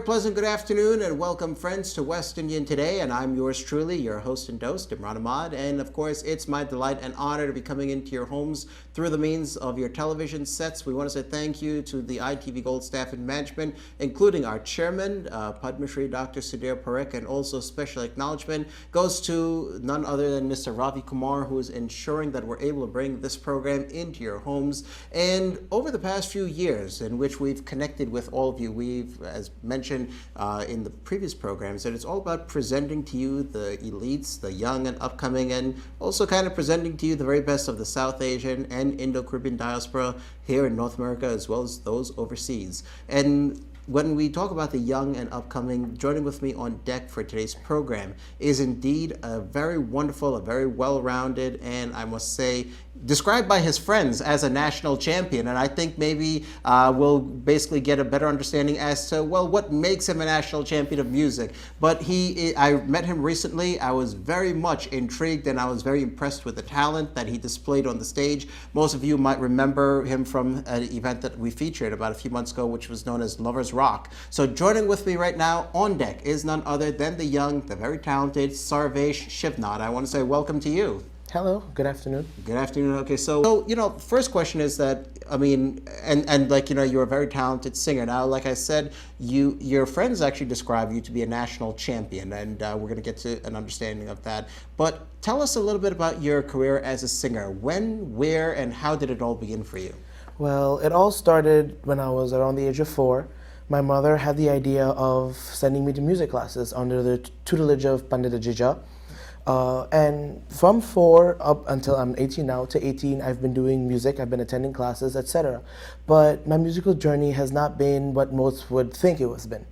pleasant good afternoon and welcome friends to West Indian Today, and I'm yours truly, your host and host, Imran Ahmad, and of course it's my delight and honor to be coming into your homes through the means of your television sets. We want to say thank you to the ITV Gold staff and management, including our chairman, Padma Shri Dr. Sudhir Parekh, and also special acknowledgement goes to none other than Mr. Ravi Kumar, who is ensuring that we're able to bring this program into your homes. And over the past few years in which we've connected with all of you, we've, as mentioned in the previous programs, that it's all about presenting to you the elites, the young and upcoming, and also kind of presenting to you the very best of the South Asian and Indo-Caribbean diaspora here in North America, as well as those overseas. And when we talk about the young and upcoming, joining with me on deck for today's program is indeed a very wonderful, a very well-rounded, and I must say, described by his friends as a national champion. And I think maybe we'll basically get a better understanding as to, well, what makes him a national champion of music. But I met him recently. I was very much intrigued and I was very impressed with the talent that he displayed on the stage. Most of you might remember him from an event that we featured about a few months ago, which was known as Lovers Rock. So joining with me right now on deck is none other than the young, the very talented Sarvesh Shivnauth. I want to say welcome to you. Hello, good afternoon. Good afternoon. Okay, so first question is that, I mean, and like, you're a very talented singer. Now, like I said, your friends actually describe you to be a national champion, and we're going to get to an understanding of that. But tell us a little bit about your career as a singer. When, where, and how did it all begin for you? Well, it all started when I was around the age of 4. My mother had the idea of sending me to music classes under the tutelage of Pandit Ajija. And from 4 up until I'm 18 now, to 18, I've been doing music, I've been attending classes, etc. But my musical journey has not been what most would think it has been.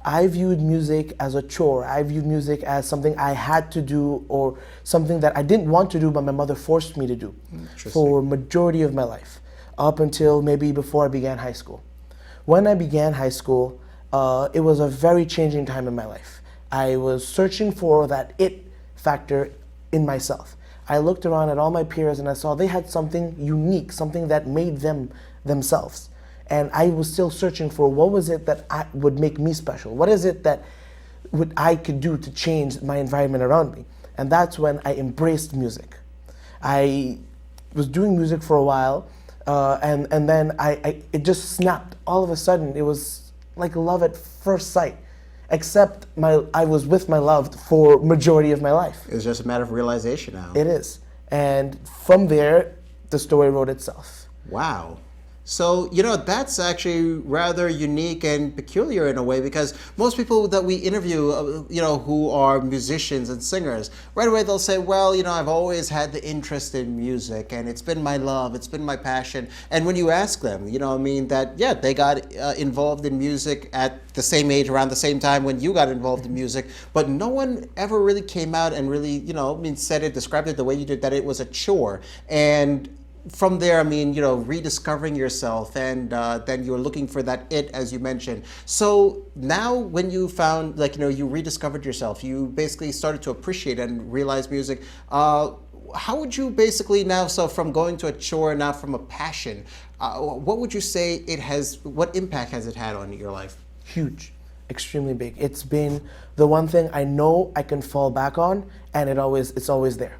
I viewed music as a chore. I viewed music as something I had to do or something that I didn't want to do, but my mother forced me to do for majority of my life, up until maybe before I began high school. When I began high school, it was a very changing time in my life. I was searching for that it factor in myself. I looked around at all my peers and I saw they had something unique, something that made them themselves. And I was still searching for what was it that would make me special? What is it that I could do to change my environment around me? And that's when I embraced music. I was doing music for a while and then it just snapped. All of a sudden, it was like love at first sight. Except I was with my love for majority of my life. It's just a matter of realization now. It is. And from there, the story wrote itself. Wow. So, that's actually rather unique and peculiar in a way, because most people that we interview, who are musicians and singers, right away they'll say, well, I've always had the interest in music and it's been my love, it's been my passion. And when you ask them, that, they got involved in music at the same age, around the same time when you got involved in music, but no one ever really came out and really, said it, described it the way you did, that it was a chore. And from there, rediscovering yourself, and then you're looking for that it, as you mentioned. So now when you found, you rediscovered yourself, you basically started to appreciate and realize music. How would you basically now, so from going to a chore, now from a passion, what would you say what impact has it had on your life? Huge, extremely big. It's been the one thing I know I can fall back on, and it's always there.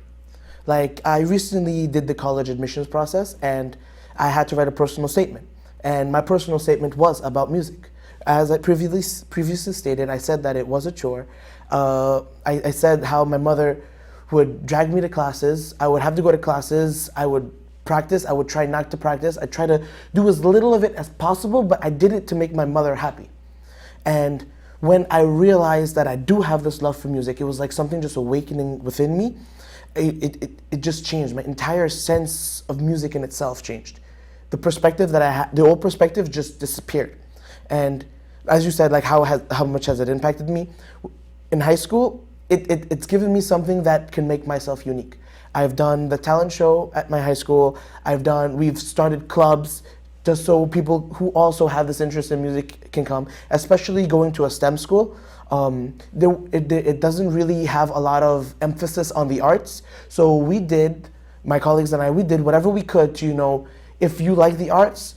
Like, I recently did the college admissions process and I had to write a personal statement. And my personal statement was about music. As I previously stated, I said that it was a chore. I said how my mother would drag me to classes. I would have to go to classes. I would practice. I would try not to practice. I try to do as little of it as possible, but I did it to make my mother happy. And when I realized that I do have this love for music, it was like something just awakening within me. It just changed. My entire sense of music in itself changed. The perspective that I had, the old perspective, just disappeared. And as you said, like how much has it impacted me? In high school, it's given me something that can make myself unique. I've done the talent show at my high school. We've started clubs just so people who also have this interest in music can come, especially going to a STEM school. It doesn't really have a lot of emphasis on the arts. So my colleagues and I, we did whatever we could to, if you like the arts,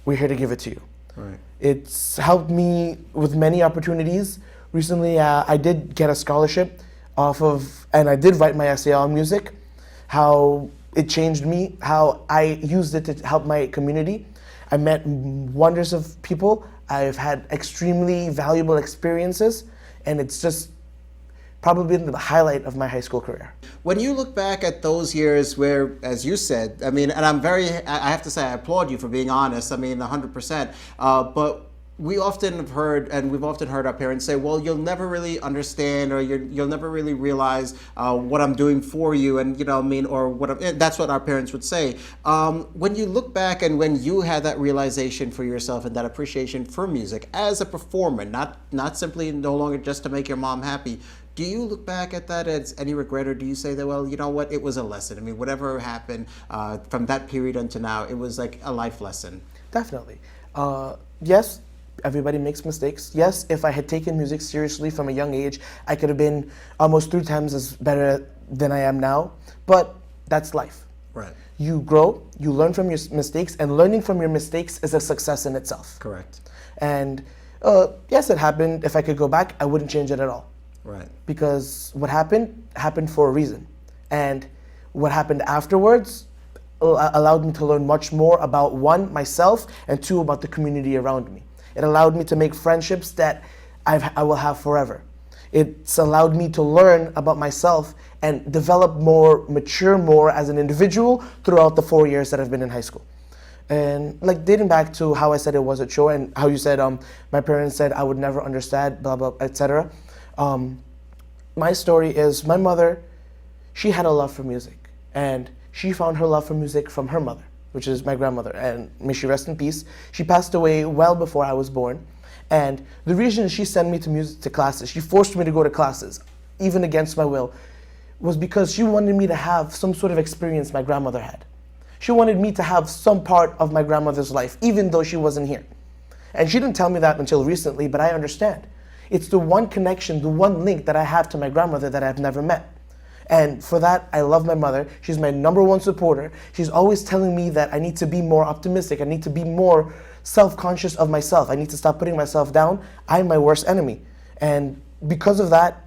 we're here to give it to you. Right. It's helped me with many opportunities. Recently, I did get a scholarship and I did write my essay on music, how it changed me, how I used it to help my community. I met wonders of people. I've had extremely valuable experiences, and it's just probably been the highlight of my high school career. When you look back at those years where, as you said, I mean, and I have to say, I applaud you for being honest. I mean, 100%. But we often have heard, and we've often heard our parents say, well, you'll never really understand, or you'll never really realize what I'm doing for you, and I mean, or that's what our parents would say. When you look back and when you had that realization for yourself and that appreciation for music as a performer, not simply no longer just to make your mom happy, do you look back at that as any regret, or do you say that, well, you know what, it was a lesson? I mean, whatever happened from that period until now, it was like a life lesson. Definitely. Yes, everybody makes mistakes. Yes, if I had taken music seriously from a young age, I could have been almost 3 times as better than I am now. But that's life. Right. You grow, you learn from your mistakes, and learning from your mistakes is a success in itself. Correct. And yes, it happened. If I could go back, I wouldn't change it at all. Right. Because what happened for a reason. And what happened afterwards allowed me to learn much more about, 1, myself, and 2, about the community around me. It allowed me to make friendships that I will have forever. It's allowed me to learn about myself and develop mature more as an individual throughout the 4 years that I've been in high school. And like dating back to how I said it was a chore, and how you said my parents said I would never understand, blah, blah, etc. My story is, my mother, she had a love for music, and she found her love for music from her mother, which is my grandmother, and may she rest in peace. She passed away well before I was born, and the reason she sent me to classes, she forced me to go to classes, even against my will, was because she wanted me to have some sort of experience my grandmother had. She wanted me to have some part of my grandmother's life, even though she wasn't here. And she didn't tell me that until recently, but I understand. It's the one connection, the one link that I have to my grandmother that I've never met. And for that, I love my mother. She's my #1 supporter. She's always telling me that I need to be more optimistic. I need to be more self-conscious of myself. I need to stop putting myself down. I'm my worst enemy. And because of that,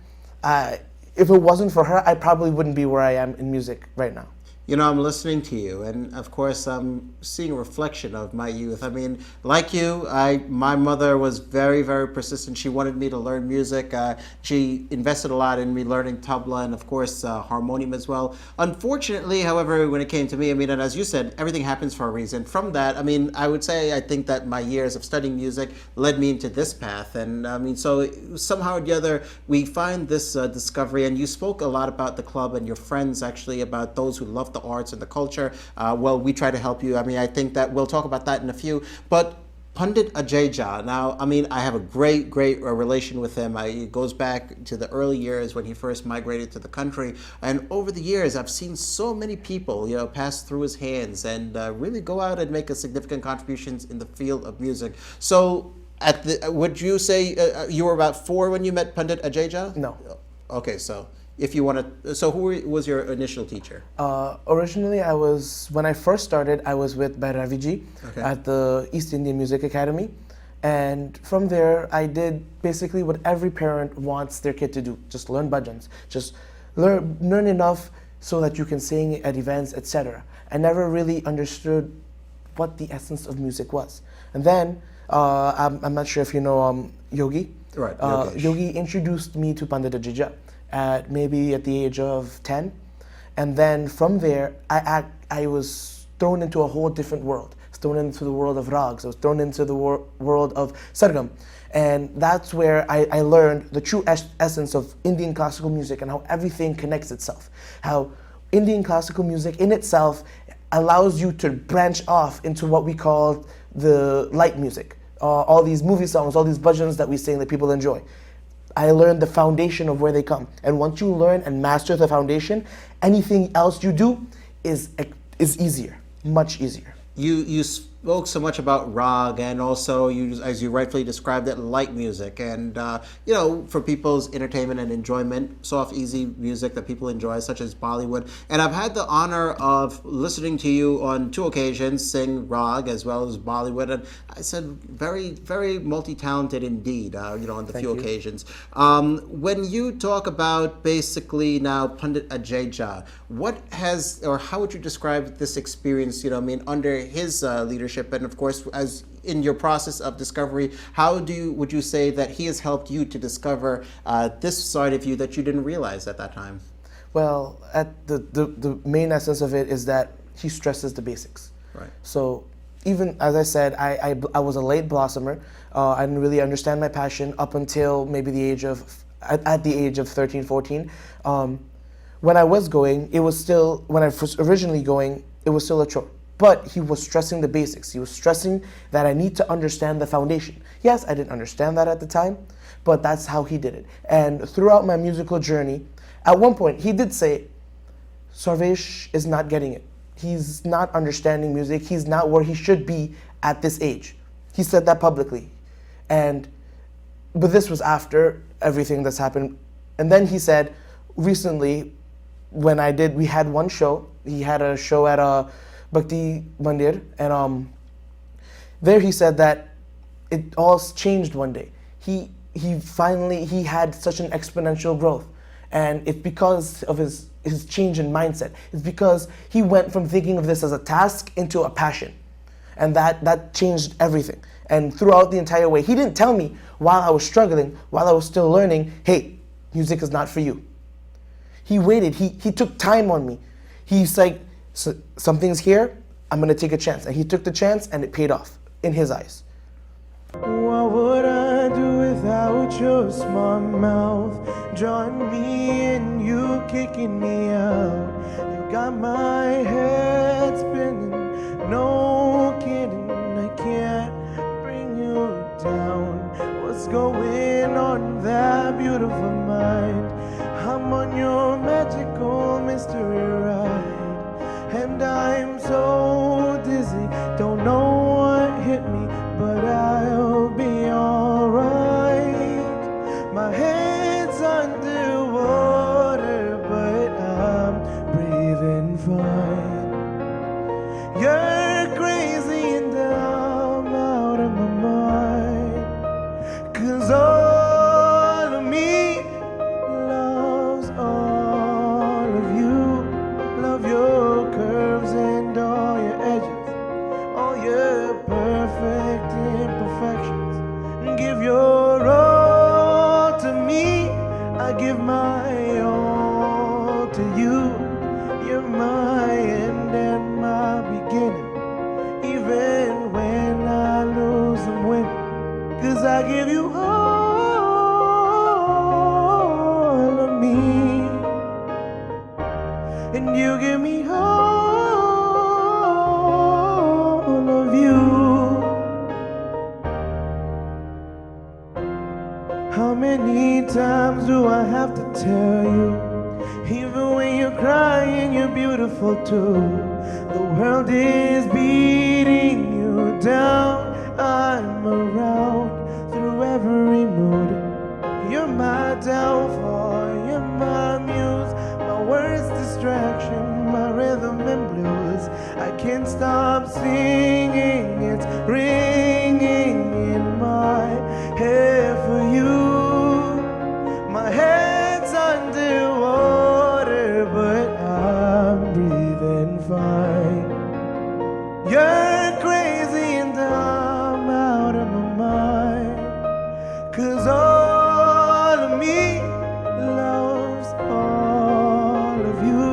if it wasn't for her, I probably wouldn't be where I am in music right now. I'm listening to you, and of course, I'm seeing a reflection of my youth. I mean, like you, my mother was very, very persistent. She wanted me to learn music. She invested a lot in me learning tabla and, of course, harmonium as well. Unfortunately, however, when it came to me, I mean, and as you said, everything happens for a reason. From that, I mean, I would say I think that my years of studying music led me into this path. And I mean, so somehow or the other, we find this discovery. And you spoke a lot about the club and your friends, actually, about those who love the arts and the culture. Well, we try to help you. I mean, I think that we'll talk about that in a few. But Pandit Ajay, now, I mean, I have a great relation with him. It goes back to the early years when he first migrated to the country. And over the years, I've seen so many people, pass through his hands and really go out and make a significant contributions in the field of music. So, would you say you were about 4 when you met Pandit Ajay? No. Okay, so if you want to, so who was your initial teacher? Originally, when I first started, I was with Bhairaviji at the East Indian Music Academy. And from there, I did basically what every parent wants their kid to do. Just learn bhajans. Just learn enough so that you can sing at events, etc. I never really understood what the essence of music was. And then, I'm not sure if you know Yogi. Right, Yogi introduced me to Pandit Ajay at the age of 10. And then from there, I was thrown into a whole different world. I was thrown into the world of rags. I was thrown into the world of sargam. And that's where I learned the true essence of Indian classical music and how everything connects itself. How Indian classical music in itself allows you to branch off into what we call the light music. All these movie songs, all these bhajans that we sing that people enjoy. I learned the foundation of where they come. And once you learn and master the foundation, anything else you do is easier, much easier. You spoke so much about rag, and also you, as you rightfully described it, light music, and you know, for people's entertainment and enjoyment, soft, easy music that people enjoy, such as Bollywood. And I've had the honor of listening to you on two occasions sing rag as well as Bollywood, and I said very, very multi-talented indeed. You know, on the few occasions. When you talk about basically now Pandit Ajay, what has, or how would you describe this experience? You know, I mean, under his leadership, and of course, as in your process of discovery, how would you say that he has helped you to discover this side of you that you didn't realize at that time? Well, at the main essence of it is that he stresses the basics. Right. So even as I said, I was a late blossomer. I didn't really understand my passion up until maybe the age of, at the age of 13, 14. When I was going, it was still, when I was originally going, it was still a chore. But he was stressing the basics. He was stressing that I need to understand the foundation. Yes, I didn't understand that at the time, but that's how he did it. And throughout my musical journey, at one point, he did say, Sarvesh is not getting it. He's not understanding music. He's not where he should be at this age. He said that publicly. But this was after everything that's happened. And then he said, recently, we had one show. He had a show at a Bhakti Mandir, and there he said that it all changed one day. He had such an exponential growth, and it's because of his change in mindset. It's because he went from thinking of this as a task into a passion, and that changed everything. And throughout the entire way, he didn't tell me while I was struggling, while I was still learning, hey, music is not for you. He waited. He took time on me. He's like, something's here, I'm going to take a chance. And he took the chance, and it paid off in his eyes. What would I do without your smart mouth drawing me in, you kicking me out? You got my head spinning, no kidding, I can't bring you down. What's going on that beautiful mind? I'm on your magical mystery ride, and I'm so dizzy, don't know what hit me, but I'll be alright. My head's underwater, but I'm breathing fine. You're crazy and I'm out of my mind, 'cause all of me loves all of you. Love your curves and all your edges, all your perfect imperfections. Give your all to me, I give my all to you. You're my end and my beginning, even when I lose I'm winning, 'cause I give you all of me, and you give me all of you. How many times do I have to tell you? Even when you're crying, you're beautiful too. The world is beating you down. I'm around through every mood. You're my downfall, you're my muse, my worst distraction, my rhythm and blues. I can't stop singing, it's ringing in my head for you. My head's underwater, but I'm breathing fine. You're crazy and I'm out of my mind, 'cause all of me loves all of you.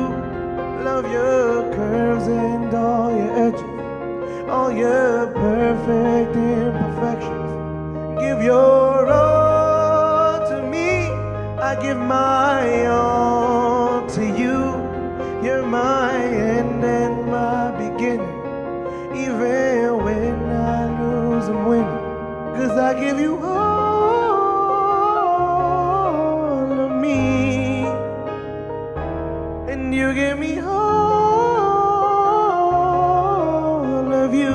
Love your curves and all your edges, all your perfect imperfections. Give your all to me, I give my all to you. You're my end and my beginning, even when I lose I'm winning, 'cause I give you all of me, and you give me all of you.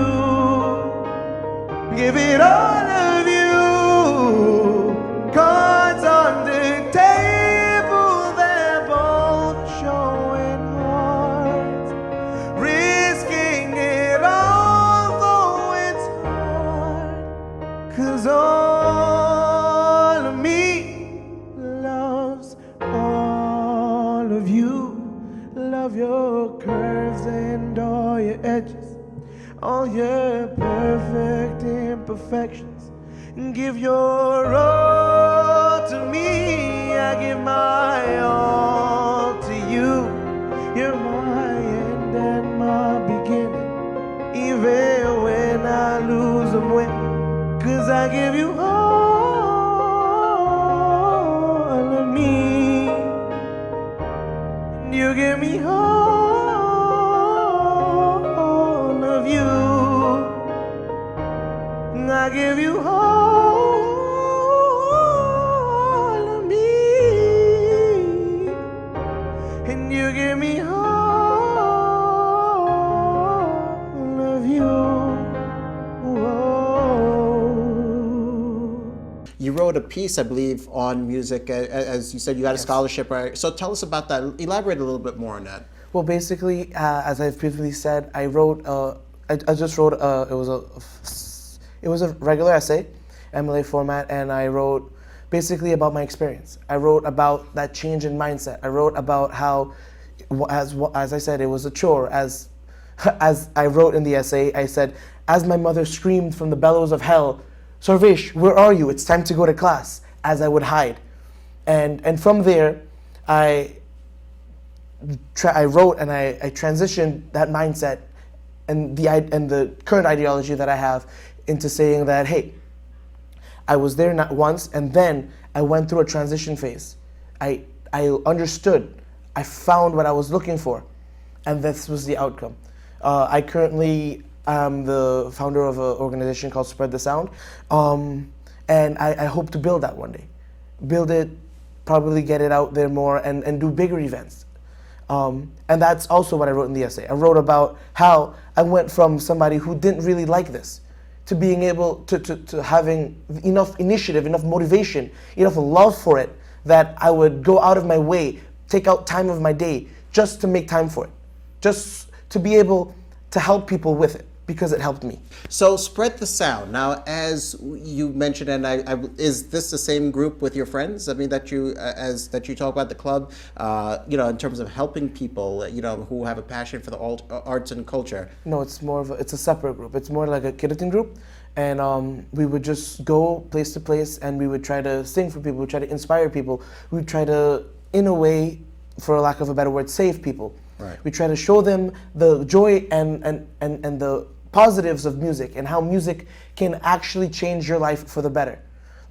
give it all of you. Cards on the table, they're both showing hearts, risking it all, though it's hard. 'Cause all of me loves all of you. Love your curves and all your edges, all your perfect imperfections. Give your all to me, I give my all to you. You're my end and my beginning, even when I lose I'm winning. 'Cause I give you all of me, and you give me all of you. I give you all of me, and you give me all of you. Whoa. You wrote a piece, I believe, on music. As you said, you got a scholarship, right? So tell us about that. Elaborate a little bit more on that. Well, basically, as I've previously said, I wrote. I just wrote. It was a regular essay, MLA format, and I wrote basically about my experience. I wrote about that change in mindset. I wrote about how, as I said, it was a chore. As I wrote in the essay, I said, as my mother screamed from the bellows of hell, "Sarvesh, where are you? It's time to go to class," as I would hide. And from there, I wrote and I transitioned that mindset and the current ideology that I have into saying that, hey, I was there not once, and then I went through a transition phase. I understood. I found what I was looking for, and this was the outcome. I currently am the founder of an organization called Spread the Sound, and I hope to build that one day. Build it, probably get it out there more, and do bigger events. And that's also what I wrote in the essay. I wrote about how I went from somebody who didn't really like this to being able to having enough initiative, enough motivation, enough love for it, that I would go out of my way, take out time of my day just to make time for it, just to be able to help people with it, because it helped me. So Spread the Sound. Now, as you mentioned, and is this the same group with your friends? I mean, that you talk about the club, in terms of helping people, who have a passion for the arts and culture. No, it's it's a separate group. It's more like a kiratin group, and we would just go place to place, and we would try to sing for people, we would try to inspire people, we would try to, in a way, for lack of a better word, save people. Right. We try to show them the joy and the positives of music, and how music can actually change your life for the better.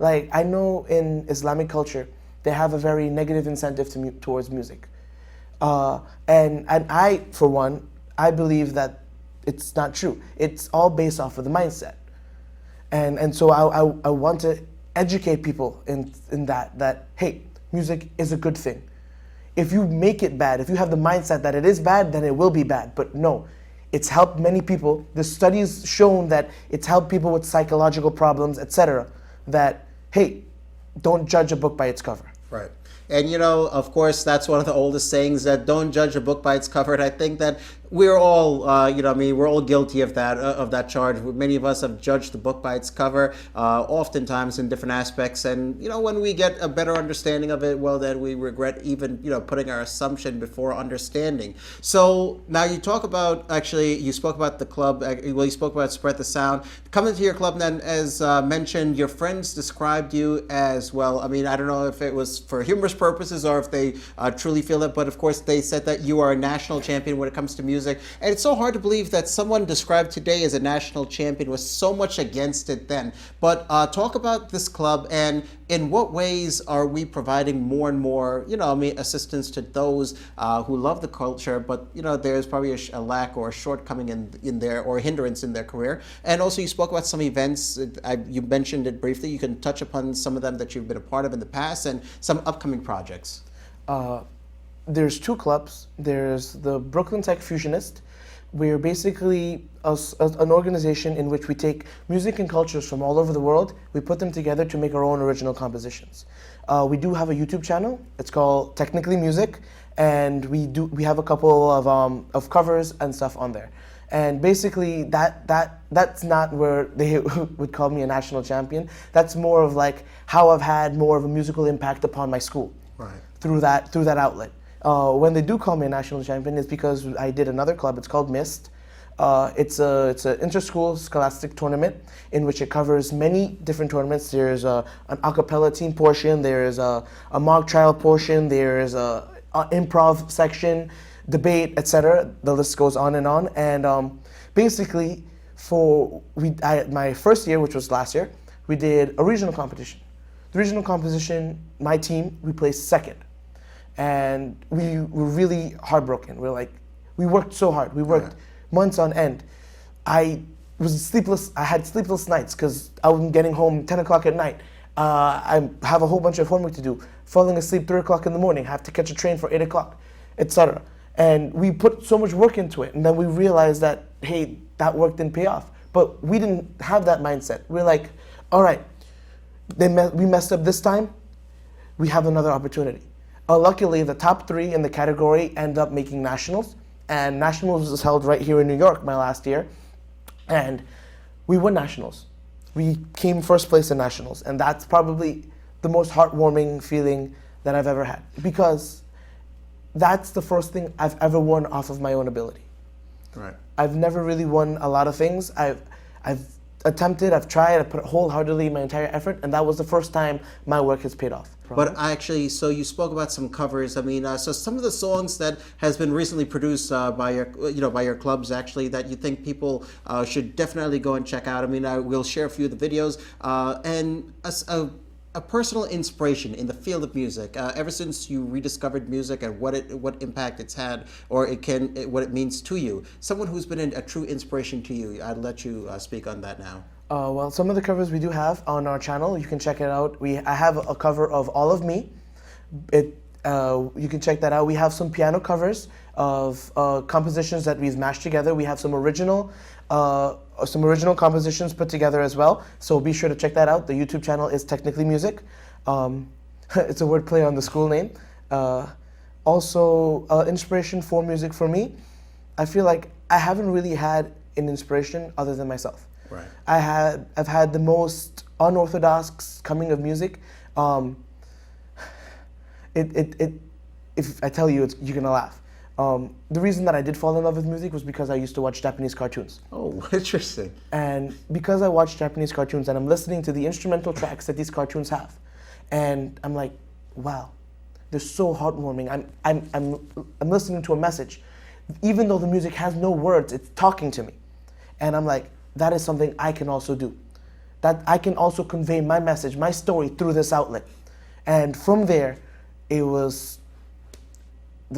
Like, I know in Islamic culture, they have a very negative incentive towards music. And I, for one, I believe that it's not true. It's all based off of the mindset. And so I want to educate people in that, hey, music is a good thing. If you make it bad, if you have the mindset that it is bad, then it will be bad. But no. It's helped many people. The studies shown that it's helped people with psychological problems, etc. That, hey, don't judge a book by its cover. Right. And, of course, that's one of the oldest sayings, that don't judge a book by its cover. And I think that we're all, we're all guilty of that charge. Many of us have judged the book by its cover, oftentimes in different aspects. And, when we get a better understanding of it, well, then we regret even, putting our assumption before understanding. So now you spoke about the club, you spoke about Spread the Sound. Coming to your club then, as mentioned, your friends described you as, well, I mean, I don't know if it was for humorous purposes or if they truly feel it, but of course they said that you are a national champion when it comes to music. And it's so hard to believe that someone described today as a national champion was so much against it then. But talk about this club, and in what ways are we providing more and more, assistance to those who love the culture, but there's probably a lack or a shortcoming in their, or a hindrance in their career. And also you spoke about some events. You mentioned it briefly. You can touch upon some of them that you've been a part of in the past, and some upcoming projects. There's two clubs. There's the Brooklyn Tech Fusionist, We're basically an organization in which we take music and cultures from all over the world, we put them together to make our own original compositions. We do have a YouTube channel. It's called Technically Music, and we have a couple of covers and stuff on there. And basically, that's not where they would call me a national champion. That's more of like how I've had more of a musical impact upon my school, Right. through that outlet. When they do call me a national champion, it's because I did another club. It's called MIST. It's an inter-school scholastic tournament in which it covers many different tournaments. There's an a cappella team portion. There's a mock trial portion. There's a improv section, debate, etc. The list goes on. And basically, my first year, which was last year, we did a regional competition. The regional competition, my team, we placed second. And we were really heartbroken. We worked so hard. We worked months on end. I was sleepless. I had sleepless nights because I was getting home 10 o'clock at night. I have a whole bunch of homework to do. Falling asleep 3 o'clock in the morning. Have to catch a train for 8 o'clock, etc. And we put so much work into it. And then we realized that, hey, that work didn't pay off. But we didn't have that mindset. We're like, all right, we messed up this time. We have another opportunity. Luckily, the top 3 in the category end up making nationals, and nationals was held right here in New York my last year, and we won nationals. We came first place in nationals, and that's probably the most heartwarming feeling that I've ever had, because that's the first thing I've ever won off of my own ability. Right. I've never really won a lot of things. I've attempted, I've tried, I put wholeheartedly my entire effort, and that was the first time my work has paid off. But so you spoke about some covers. I mean, so some of the songs that has been recently produced by your clubs, actually, that you think people should definitely go and check out. I mean, we'll share a few of the videos and a personal inspiration in the field of music. Ever since you rediscovered music and what impact it's had, or what it means to you. Someone who's been a true inspiration to you. I'd let you speak on that now. Well, some of the covers we do have on our channel, you can check it out. I have a cover of All of Me. You can check that out. We have some piano covers of compositions that we've mashed together. We have some original compositions put together as well. So be sure to check that out. The YouTube channel is Technically Music. It's a wordplay on the school name. Also, inspiration for music for me. I feel like I haven't really had an inspiration other than myself. Right. I've had the most unorthodox coming of music. If I tell you, you're gonna laugh. The reason that I did fall in love with music was because I used to watch Japanese cartoons. Oh, interesting. And because I watch Japanese cartoons and I'm listening to the instrumental tracks that these cartoons have, and I'm like, wow, they're so heartwarming. I'm listening to a message, even though the music has no words, it's talking to me, and I'm like, that is something I can also do. That I can also convey my message, my story through this outlet. And from there, the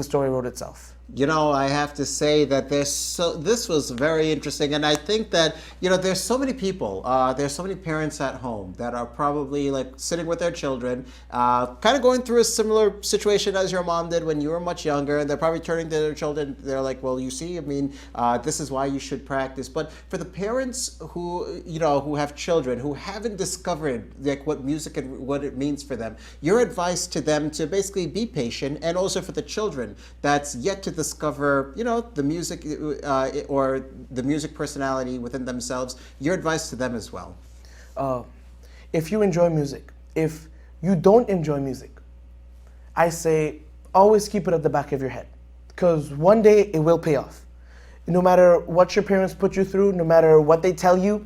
story wrote itself. You know, I have to say that this was very interesting, and I think that, there's so many people, there's so many parents at home that are probably like sitting with their children, kind of going through a similar situation as your mom did when you were much younger, and they're probably turning to their children, they're like, well, you see, I mean, this is why you should practice. But for the parents who have children who haven't discovered like what music and what it means for them, your advice to them to basically be patient, and also for the children that's yet to discover, the music or the music personality within themselves, your advice to them as well. If you enjoy music, if you don't enjoy music, I say always keep it at the back of your head, because one day it will pay off. No matter what your parents put you through, no matter what they tell you,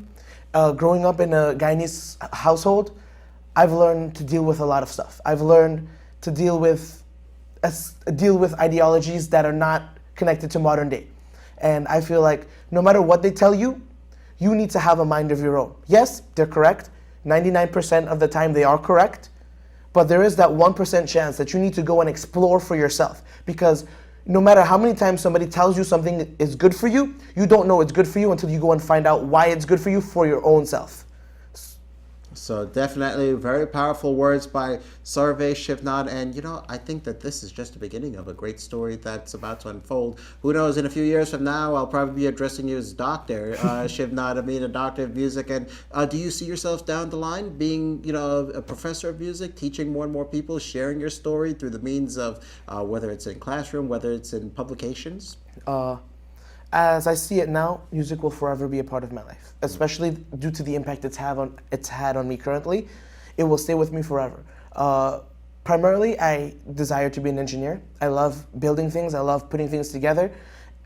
growing up in a Guyanese household, I've learned to deal with a lot of stuff. I've learned to deal with ideologies that are not connected to modern day. And I feel like no matter what they tell you, you need to have a mind of your own. Yes, they're correct. 99% of the time they are correct. But there is that 1% chance that you need to go and explore for yourself. Because no matter how many times somebody tells you something is good for you, you don't know it's good for you until you go and find out why it's good for you for your own self. So definitely very powerful words by Sarvesh Shivnauth, and I think that this is just the beginning of a great story that's about to unfold. Who knows? In a few years from now, I'll probably be addressing you as Doctor Shivnauth. I mean, a doctor of music. And do you see yourself down the line being, a professor of music, teaching more and more people, sharing your story through the means of whether it's in classroom, whether it's in publications? As I see it now, music will forever be a part of my life, especially due to the impact it's had on me currently. It will stay with me forever. Primarily, I desire to be an engineer. I love building things. I love putting things together,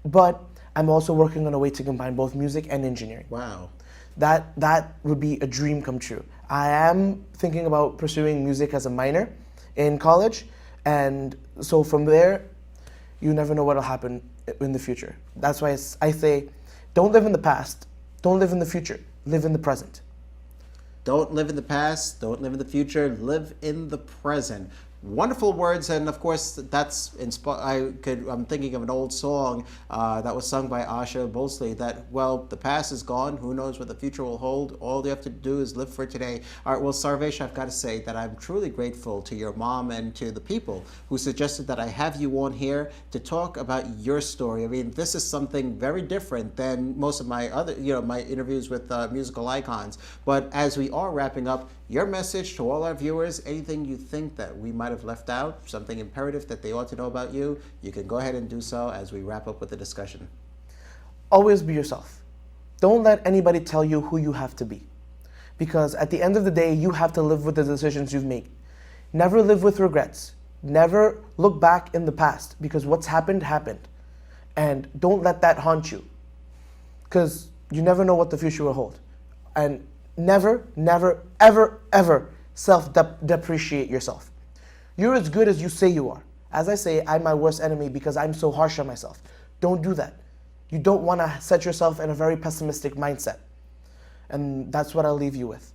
but I'm also working on a way to combine both music and engineering. Wow. That would be a dream come true. I am thinking about pursuing music as a minor in college, and so from there, you never know what'll happen in the future. That's why I say, don't live in the past, don't live in the future, live in the present. Don't live in the past, don't live in the future, live in the present. Wonderful words, and of course that's I'm thinking of an old song that was sung by Asha Bhosle that, well, the past is gone, who knows what the future will hold, all you have to do is live for today. All right, well, Sarvesh, I've got to say that I'm truly grateful to your mom and to the people who suggested that I have you on here to talk about your story. I mean, this is something very different than most of my other, my interviews with musical icons. But as we are wrapping up, your message to all our viewers, anything you think that we might have left out, something imperative that they ought to know about you, you can go ahead and do so as we wrap up with the discussion. Always be yourself. Don't let anybody tell you who you have to be. Because at the end of the day, you have to live with the decisions you've made. Never live with regrets. Never look back in the past, because what's happened, happened. And don't let that haunt you, because you never know what the future will hold. And never, never, ever, ever self-depreciate yourself. You're as good as you say you are. As I say, I'm my worst enemy because I'm so harsh on myself. Don't do that. You don't want to set yourself in a very pessimistic mindset. And that's what I'll leave you with.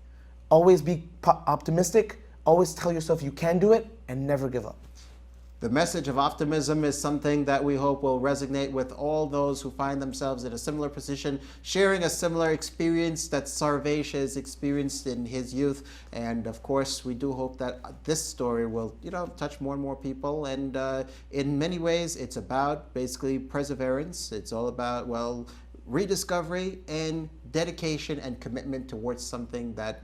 Always be optimistic, always tell yourself you can do it, and never give up. The message of optimism is something that we hope will resonate with all those who find themselves in a similar position, sharing a similar experience that Sarvesh has experienced in his youth. And of course, we do hope that this story will, touch more and more people. And in many ways, it's about basically perseverance. It's all about, rediscovery and dedication and commitment towards something that,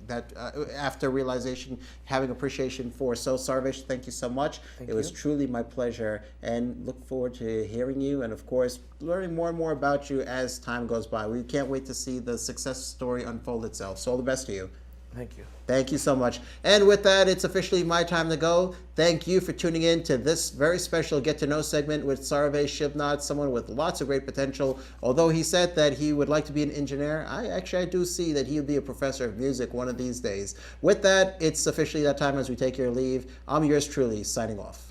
that after realization, having appreciation for. So Sarvesh, thank you so much. It was truly my pleasure, and look forward to hearing you and of course learning more and more about you as time goes by. We can't wait to see the success story unfold itself. So all the best to you. Thank you. Thank you so much. And with that, it's officially my time to go. Thank you for tuning in to this very special Get to Know segment with Sarvesh Shivnauth, someone with lots of great potential. Although he said that he would like to be an engineer, I do see that he'll be a professor of music one of these days. With that, it's officially that time as we take your leave. I'm yours truly, signing off.